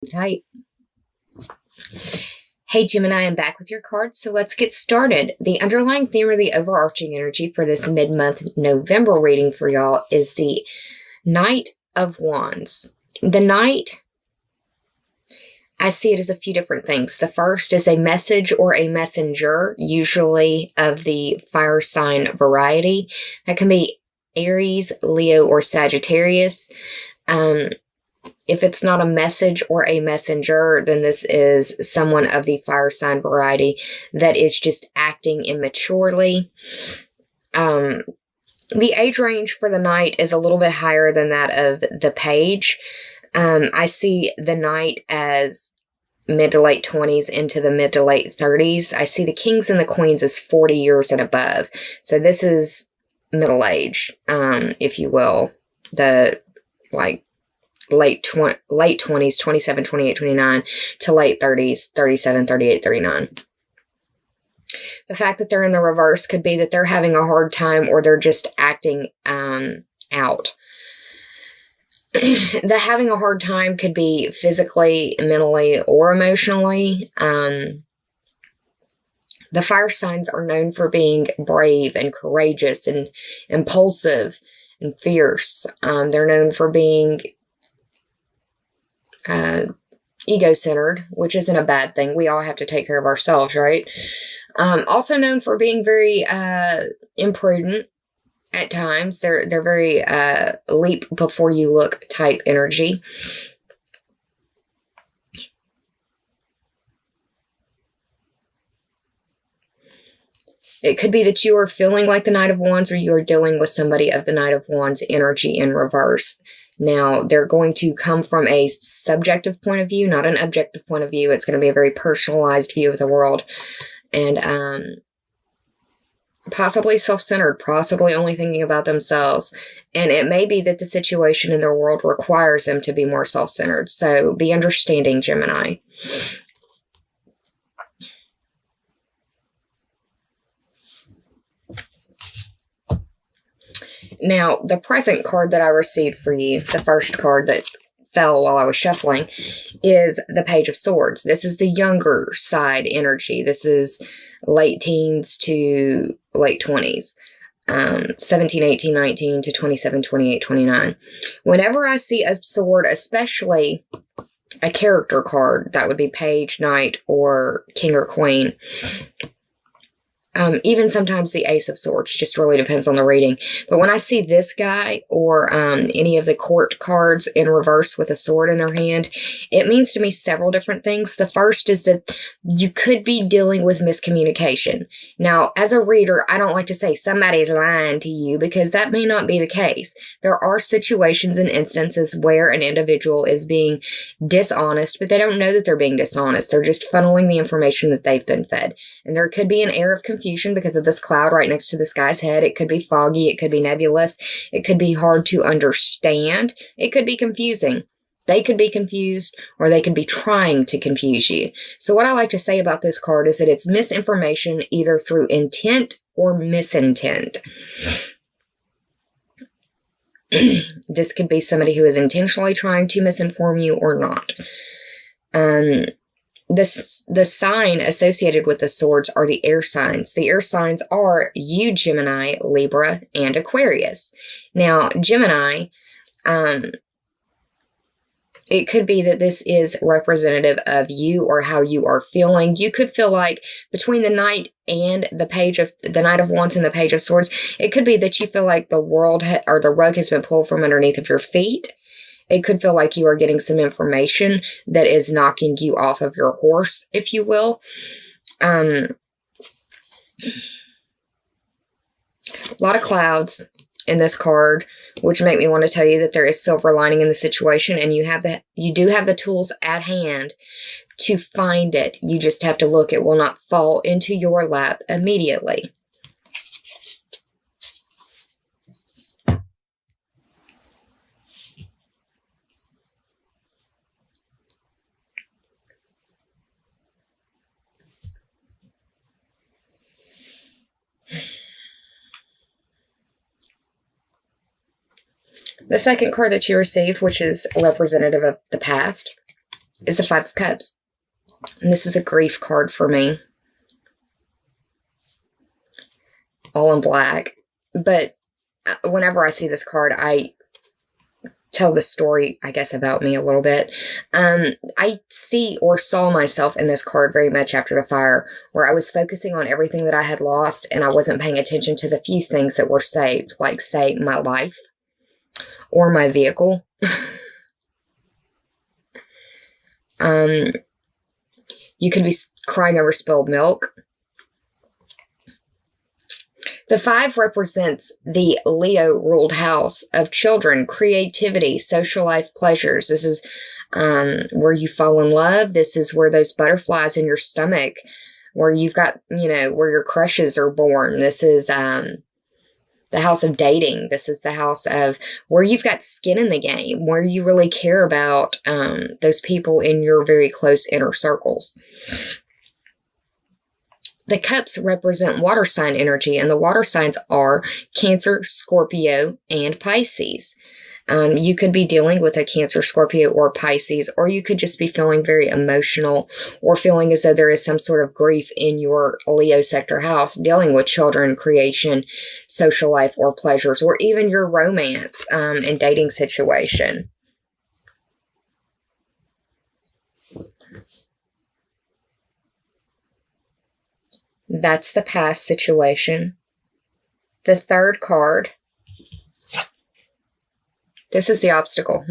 Tight. Hey Gemini, I'm back with your cards, so let's get started. The underlying theme or the overarching energy for this mid-month November reading for y'all is the Knight of Wands. The Knight, I see it as a few different things. The first is a message or a messenger, usually of the fire sign variety. That can be Aries, Leo, or Sagittarius. If it's not a message or a messenger, then this is someone of the fire sign variety that is just acting immaturely. The age range for the Knight is a little bit higher than that of the Page. I see the Knight as mid to late 20s into the mid to late 30s. I see the Kings and the Queens as 40 years and above. So this is middle age, if you will. The, late 20s, 27, 28, 29, to late 30s, 37, 38, 39. The fact that they're in the reverse could be that they're having a hard time or they're just acting out. The having a hard time could be physically, mentally, or emotionally. The fire signs are known for being brave and courageous and impulsive and fierce. They're known for being ego-centered, which isn't a bad thing. We all have to take care of ourselves, right? Also known for being very imprudent at times. They're very leap before you look type energy. It could be that you are feeling like the Knight of Wands, or you are dealing with somebody of the Knight of Wands energy in reverse. Now, they're going to come from a subjective point of view, not an objective point of view. It's going to be a very personalized view of the world. And possibly self-centered, possibly only thinking about themselves. And it may be that the situation in their world requires them to be more self-centered. So be understanding, Gemini. Now, the present card that I received for you, the first card that fell while I was shuffling, is the Page of Swords. This is the younger side energy. This is late teens to late 20s. 17, 18, 19 to 27, 28, 29. Whenever I see a sword, especially a character card, that would be Page, Knight, or King or Queen. Even sometimes the Ace of Swords, just really depends on the reading. But when I see this guy or any of the court cards in reverse with a sword in their hand, it means to me several different things. The first is that you could be dealing with miscommunication. Now, as a reader, I don't like to say somebody's lying to you, because that may not be the case. There are situations and instances where an individual is being dishonest, but they don't know that they're being dishonest. They're just funneling the information that they've been fed. And there could be an air of confusion because of this cloud right next to this guy's head. It could be foggy. It could be nebulous. It could be hard to understand. It could be confusing. They could be confused, or they could be trying to confuse you. So what I like to say about this card is that it's misinformation either through intent or misintent. This could be somebody who is intentionally trying to misinform you or not. The sign associated with the swords are the air signs. The air signs are you, Gemini, Libra, and Aquarius. Now, Gemini, it could be that this is representative of you or how you are feeling. You could feel like between the Knight and the Knight of Wands and the Page of Swords, it could be that you feel like the world or the rug has been pulled from underneath of your feet. It could feel like you are getting some information that is knocking you off of your horse, if you will. A lot of clouds in this card, which make me want to tell you that there is silver lining in the situation, and you do have the tools at hand to find it. You just have to look. It will not fall into your lap immediately. The second card that you received, which is representative of the past, is the Five of Cups. And this is a grief card for me. All in black. But whenever I see this card, I tell the story, I guess, about me a little bit. I see or saw myself in this card very much after the fire, where I was focusing on everything that I had lost, and I wasn't paying attention to the few things that were saved, like, say, my life or my vehicle. You could be crying over spilled milk. The 5 represents the Leo-ruled house of children, creativity, social life pleasures. This is where you fall in love. This is where those butterflies in your stomach, where you've got, where your crushes are born. This is the house of dating. This is the house of where you've got skin in the game, where you really care about those people in your very close inner circles. The cups represent water sign energy, and the water signs are Cancer, Scorpio, and Pisces. You could be dealing with a Cancer, Scorpio, or Pisces, or you could just be feeling very emotional or feeling as though there is some sort of grief in your Leo sector house, dealing with children, creation, social life, or pleasures, or even your romance and dating situation. That's the past situation. The third card, this is the obstacle,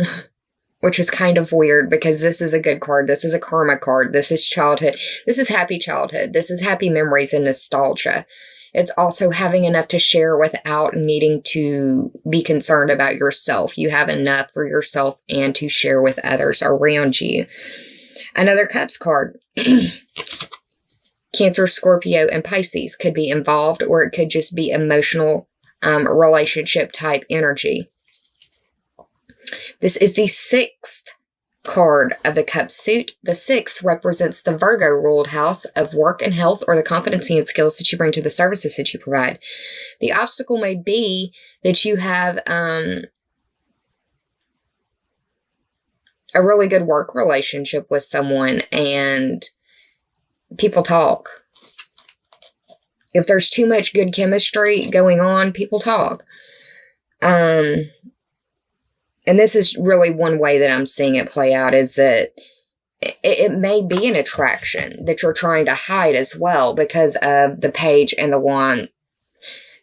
which is kind of weird because this is a good card. This is a karma card. This is childhood. This is happy childhood. This is happy memories and nostalgia. It's also having enough to share without needing to be concerned about yourself. You have enough for yourself and to share with others around you. Another Cups card. Cancer, Scorpio, and Pisces could be involved, or it could just be emotional relationship type energy. This is the 6th card of the Cup suit. The 6 represents the Virgo ruled house of work and health, or the competency and skills that you bring to the services that you provide. The obstacle may be that you have a really good work relationship with someone and people talk. If there's too much good chemistry going on, people talk. And this is really one way that I'm seeing it play out, is that it may be an attraction that you're trying to hide as well because of the Page and the Wand.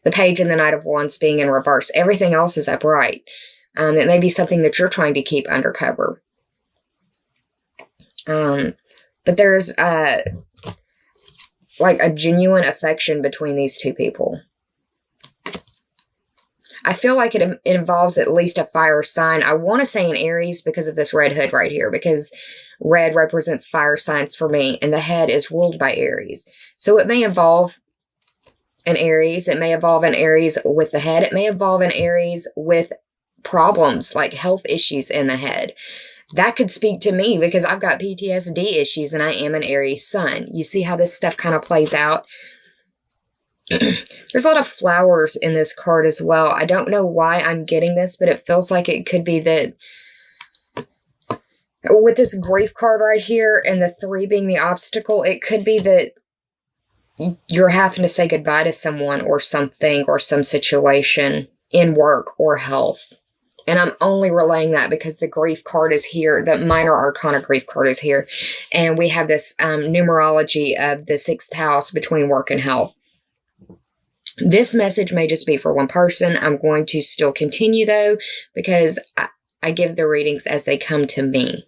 The Page and the Knight of Wands being in reverse. Everything else is upright. It may be something that you're trying to keep undercover. But there's like a genuine affection between these two people. I feel like it involves at least a fire sign. I want to say an Aries because of this red hood right here, because red represents fire signs for me, and the head is ruled by Aries. So it may involve an Aries. It may involve an Aries with the head. It may involve an Aries with problems like health issues in the head. That could speak to me because I've got PTSD issues and I am an Aries sun. You see how this stuff kind of plays out? There's a lot of flowers in this card as well. I don't know why I'm getting this, but it feels like it could be that with this grief card right here and the 3 being the obstacle, it could be that you're having to say goodbye to someone or something or some situation in work or health. And I'm only relaying that because the grief card is here. The minor arcana grief card is here. And we have this numerology of the 6th house between work and health. This message may just be for one person. I'm going to still continue, though, because I give the readings as they come to me.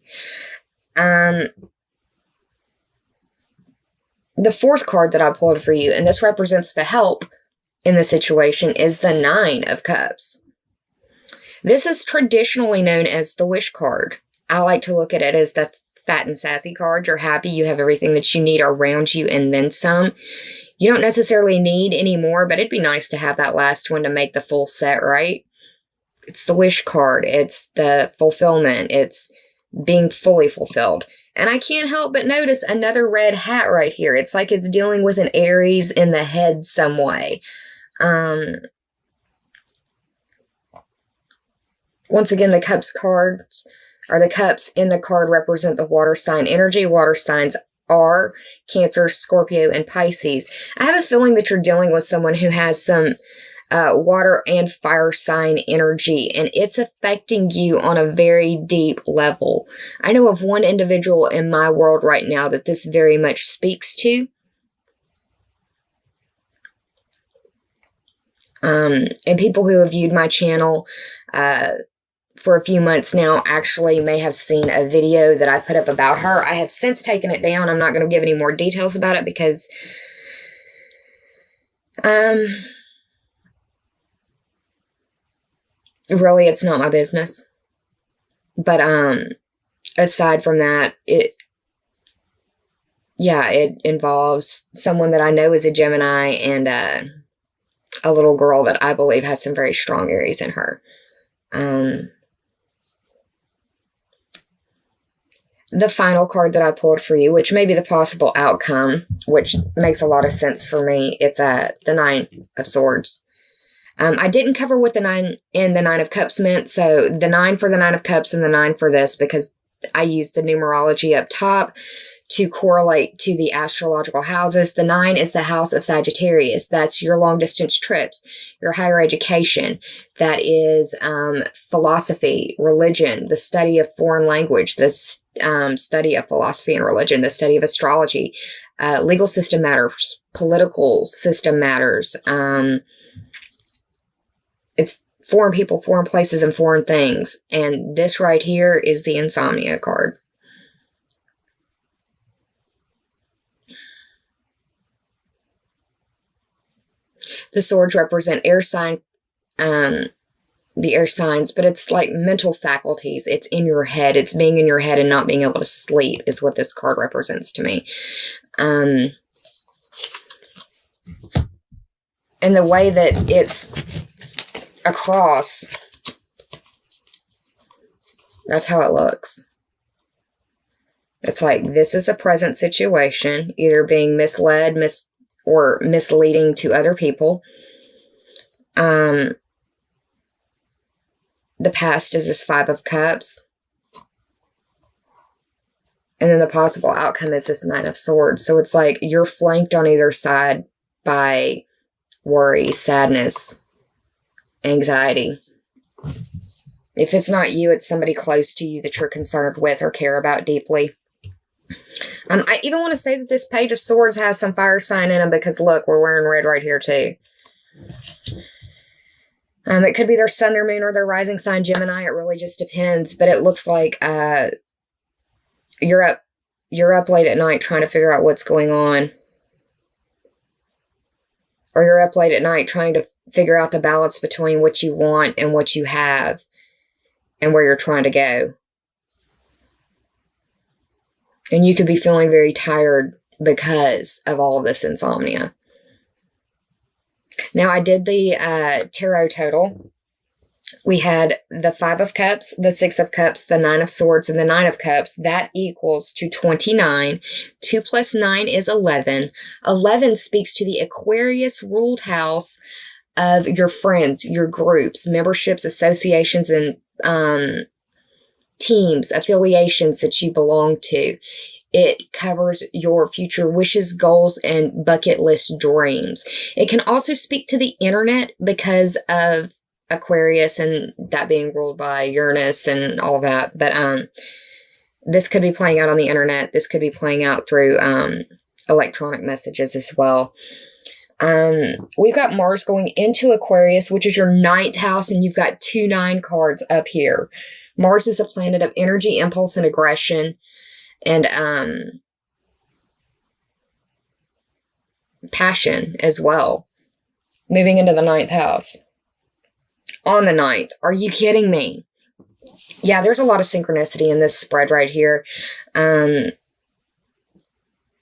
The 4th card that I pulled for you, and this represents the help in the situation, is the 9 of Cups. This is traditionally known as the wish card. I like to look at it as the fat and sassy card. You're happy, you have everything that you need around you and then some. You don't necessarily need any more, but it'd be nice to have that last one to make the full set, right? It's the wish card. It's the fulfillment. It's being fully fulfilled. And I can't help but notice another red hat right here. It's like it's dealing with an Aries in the head some way. Once again, the Cups cards or the cups in the card represent the water sign energy. Water signs are Cancer, Scorpio, and Pisces. I have a feeling that you're dealing with someone who has some water and fire sign energy, and it's affecting you on a very deep level. I know of one individual in my world right now that this very much speaks to. And people who have viewed my channel for a few months now actually may have seen a video that I put up about her. I have since taken it down. I'm not going to give any more details about it because really it's not my business. But aside from that, it involves someone that I know is a Gemini and a little girl that I believe has some very strong Aries in her. The final card that I pulled for you, which may be the possible outcome, which makes a lot of sense for me, it's the Nine of Swords. I didn't cover what the 9 and the 9 of Cups meant, so the 9 for the 9 of Cups and the 9 for this, because I used the numerology up top to correlate to the astrological houses. The 9 is the house of Sagittarius. That's your long distance trips, your higher education. That is philosophy, religion, the study of foreign language, the study of philosophy and religion, the study of astrology, legal system matters, political system matters. It's foreign people, foreign places, and foreign things. And this right here is the Insomnia card. The swords represent air sign, the air signs, but it's like mental faculties. It's in your head. It's being in your head and not being able to sleep is what this card represents to me. And the way that it's across, that's how it looks. It's like this is a present situation, either being misled, or misleading to other people. The past is this 5 of Cups. And then the possible outcome is this 9 of Swords. So it's like you're flanked on either side by worry, sadness, anxiety. If it's not you, it's somebody close to you that you're concerned with or care about deeply. I even want to say that this Page of Swords has some fire sign in them because, look, we're wearing red right here, too. It could be their sun, their moon, or their rising sign, Gemini. It really just depends. But it looks like you're up late at night trying to figure out what's going on. Or you're up late at night trying to figure out the balance between what you want and what you have and where you're trying to go. And you could be feeling very tired because of all of this insomnia. Now, I did the tarot total. We had the 5 of Cups, the 6 of Cups, the 9 of Swords, and the 9 of Cups. That equals to 29. 2 plus 9 is 11. 11 speaks to the Aquarius ruled house of your friends, your groups, memberships, associations, and teams, affiliations that you belong to. It covers your future wishes, goals, and bucket list dreams. It can also speak to the internet because of Aquarius and that being ruled by Uranus and all that. But this could be playing out on the internet. This could be playing out through electronic messages as well. We've got Mars going into Aquarius, which is your 9th house, and you've got 2 9 cards up here. Mars is a planet of energy, impulse, and aggression, and passion as well. Moving into the 9th house. On the 9th. Are you kidding me? Yeah, there's a lot of synchronicity in this spread right here.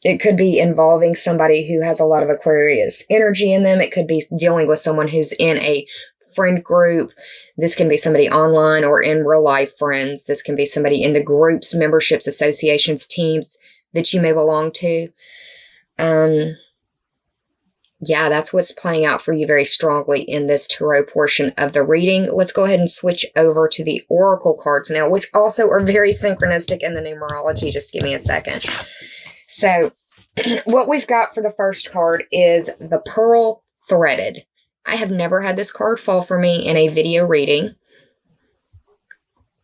It could be involving somebody who has a lot of Aquarius energy in them. It could be dealing with someone who's in a friend group. This can be somebody online or in real life friends. This can be somebody in the groups, memberships, associations, teams that you may belong to. yeah, that's what's playing out for you very strongly in this tarot portion of the reading. Let's go ahead and switch over to the oracle cards now, which also are very synchronistic in the numerology. Just give me a second. So what we've got for the first card is the Pearl Threaded. I have never had this card fall for me in a video reading.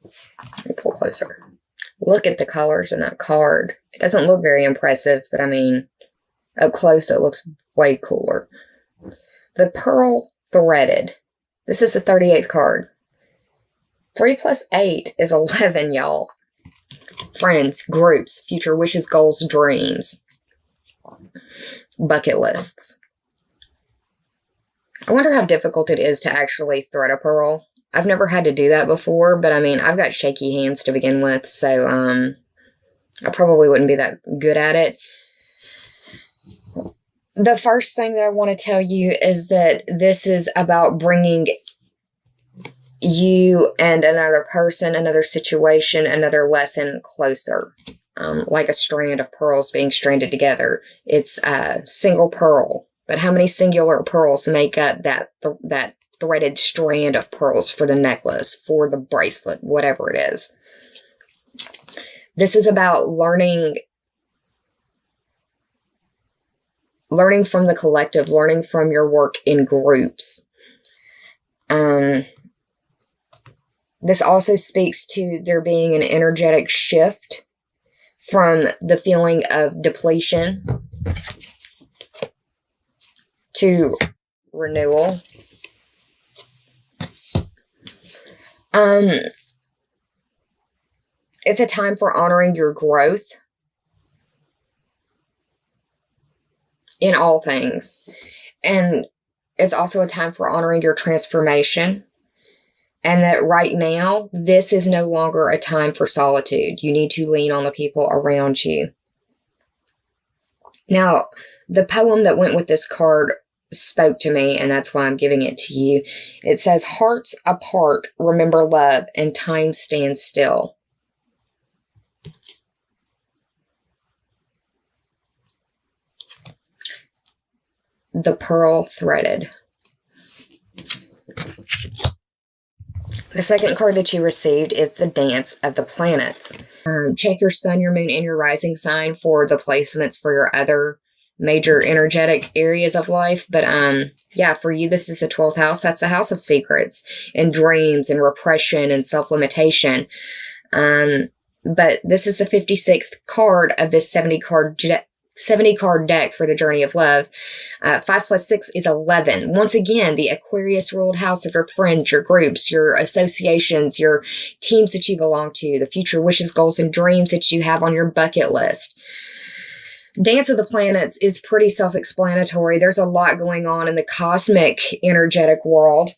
Let me pull closer. Look at the colors in that card. It doesn't look very impressive, but I mean, up close it looks way cooler. The Pearl Threaded. This is the 38th card. 3 plus 8 is 11, y'all. Friends, groups, future wishes, goals, dreams. Bucket lists. I wonder how difficult it is to actually thread a pearl. I've never had to do that before, but I mean, I've got shaky hands to begin with, so I probably wouldn't be that good at it. The first thing that I want to tell you is that this is about bringing you and another person, another situation, another lesson closer. Like a strand of pearls being stranded together. It's a single pearl. But how many singular pearls make up that threaded strand of pearls for the necklace, for the bracelet, whatever it is? This is about learning from the collective, learning from your work in groups. This also speaks to there being an energetic shift from the feeling of depletion to renewal. It's a time for honoring your growth in all things. And it's also a time for honoring your transformation. And that right now, this is no longer a time for solitude. You need to lean on the people around you. Now, the poem that went with this card spoke to me, and that's why I'm giving it to you. It says, "Hearts apart, remember love, and time stands still." The Pearl Threaded. The second card that you received is the Dance of the Planets. Check your sun, your moon, and your rising sign for the placements for your other major energetic areas of life. But yeah, for you, this is the 12th house. That's the house of secrets and dreams and repression and self-limitation. But this is the 56th card of this 70 card deck for the Journey of Love. 5 plus 6 is 11. Once again, the Aquarius ruled house of your friends, your groups, your associations, your teams that you belong to, the future wishes, goals, and dreams that you have on your bucket list. Dance of the Planets is pretty self-explanatory. There's a lot going on in the cosmic energetic world.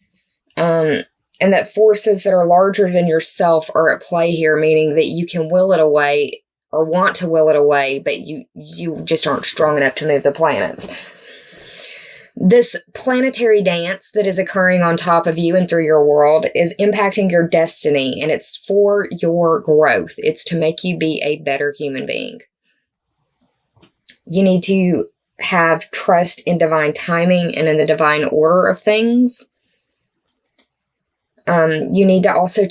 And that forces that are larger than yourself are at play here, meaning that you can will it away or want to will it away, but you just aren't strong enough to move the planets. This planetary dance that is occurring on top of you and through your world is impacting your destiny, and it's for your growth. It's to make you be a better human being. You need to have trust in divine timing and in the divine order of things. You need to also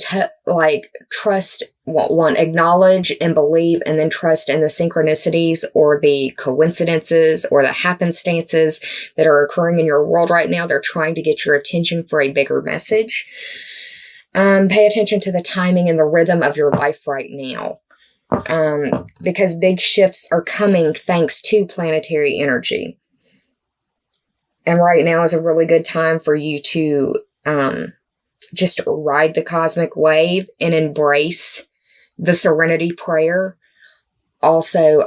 trust, acknowledge and believe, and then trust in the synchronicities or the coincidences or the happenstances that are occurring in your world right now. They're trying to get your attention for a bigger message. Pay attention to the timing and the rhythm of your life right now. Because big shifts are coming thanks to planetary energy. And right now is a really good time for you to just ride the cosmic wave and embrace the serenity prayer. Also,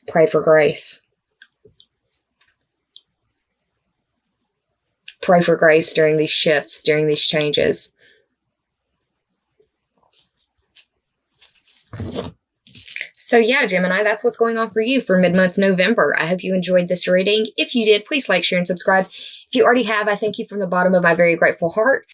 pray for grace. Pray for grace during these shifts, during these changes. So yeah, Gemini, that's what's going on for you for mid-month November. I hope you enjoyed this reading. If you did, please like, share, and subscribe. If you already have, I thank you from the bottom of my very grateful heart.